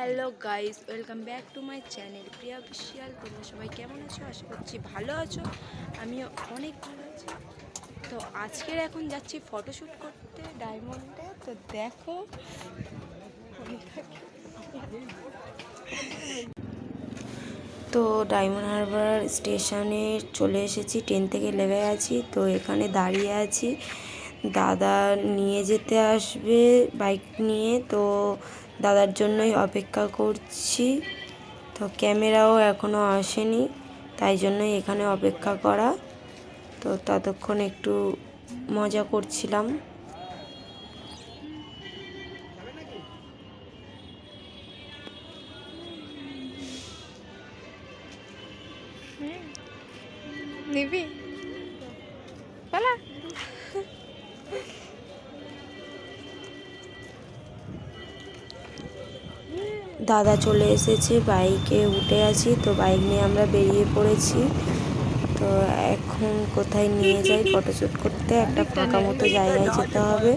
Hello guys, welcome back to my channel Priya official. তোমরা সবাই কেমন আছো? আশা করছি ভালো আছো। আমিও অনেক ভালো আছি। তো আজকের এখন যাচ্ছি ফটোশ্যুট করতে ডায়মন্ডে। তো দেখো তো ডায়মন্ড হারবার স্টেশনে চলে এসেছি, ট্রেন থেকে নেমে আছি। তো এখানে দাঁড়িয়ে আছি, দাদা নিয়ে যেতে আসবে বাইক নিয়ে। তো দাদার জন্যই অপেক্ষা করছি। তো ক্যামেরাও এখনও আসেনি, তাই জন্যই এখানে অপেক্ষা করা। তো ততক্ষণ একটু মজা করছিলাম। নিবি পালা। দাদা চলে এসেছে, বাইকে উঠে আছি। তো বাইক নিয়ে আমরা বেরিয়ে পড়েছি। তো এখন কোথায় নিয়ে যাই ফটোশ্যুট করতে? একটা ফাঁকা মতো জায়গায় যেতে হবে,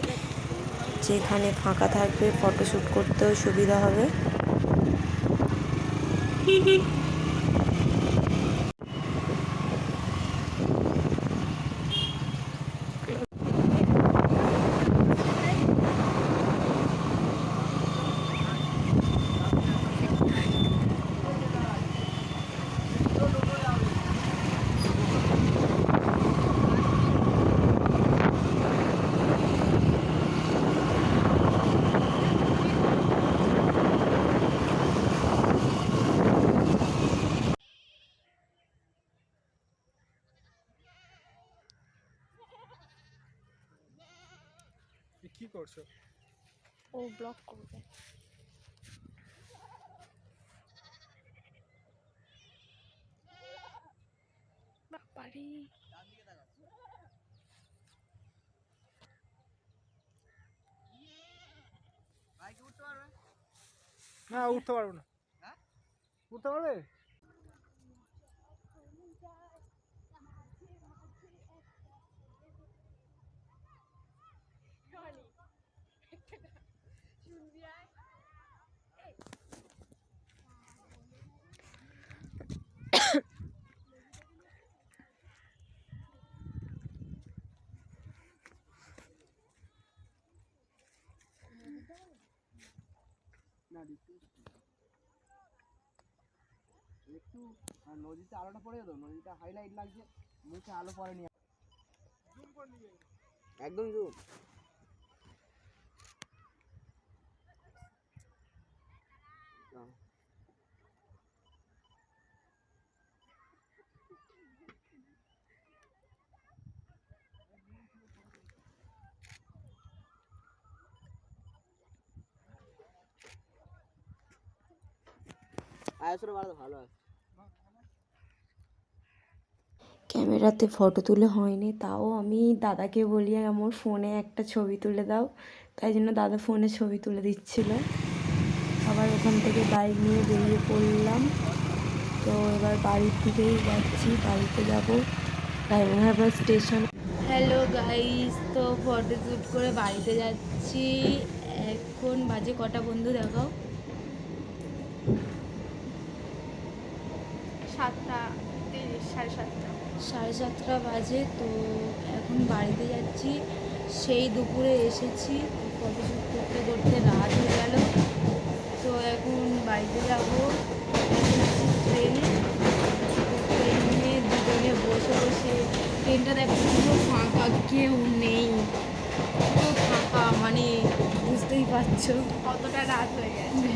যেখানে ফাঁকা থাকবে, ফটোশ্যুট করতেও সুবিধা হবে। কি করছো? ও ব্লক করবে। বাবারে, না উঠতে পারবো না। উঠতে পারবে? একটু নদীতে আলোটা পড়ে যেত, নদীটা হাইলাইট লাগছে, মুখে আলো পড়েনি। একদম জুম। ভালো আছে। ক্যামেরাতে ফটো তুলে হয়নি, তাও আমি দাদাকে বলি আমার ফোনে একটা ছবি তুলে দাও। তাই জন্য দাদা ফোনে ছবি তুলে দিচ্ছিল। আবার ওখান থেকে বাইক নিয়ে বেরিয়ে পড়লাম। তো এবার বাড়ির দিকেই যাচ্ছি, বাড়িতে যাব diamond Harbour station. Hello guys, তো ফটো শ্যুট করে বাড়িতে যাচ্ছি। এখন বাজে কটা বন্ধু দেখাও? 7:30, 7:30। 7:30 বাজে। তো এখন বাড়িতে যাচ্ছি। সেই দুপুরে এসেছি, ফটোশ্যুট করতে করতে রাত হয়ে গেল। তো এখন বাড়িতে যাব। ট্রেনে ট্রেনে দুজনে বসে বসে, ট্রেনটা দেখো পুরো ফাঁকা, কেউ নেই, পুরো ফাঁকা, মানে বুঝতেই পারছো কতটা রাত হয়ে গেছে।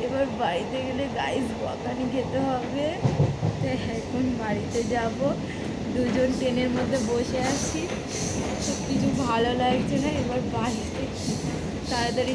এবার বাড়িতে গেলে গাইস বকানি খেতে হবে। তো এখন বাড়িতে যাব। দুজন ট্রেনের মধ্যে বসে আছি, তো কিছু ভালো লাগছে না। এবার বাড়িতে তাড়াতাড়ি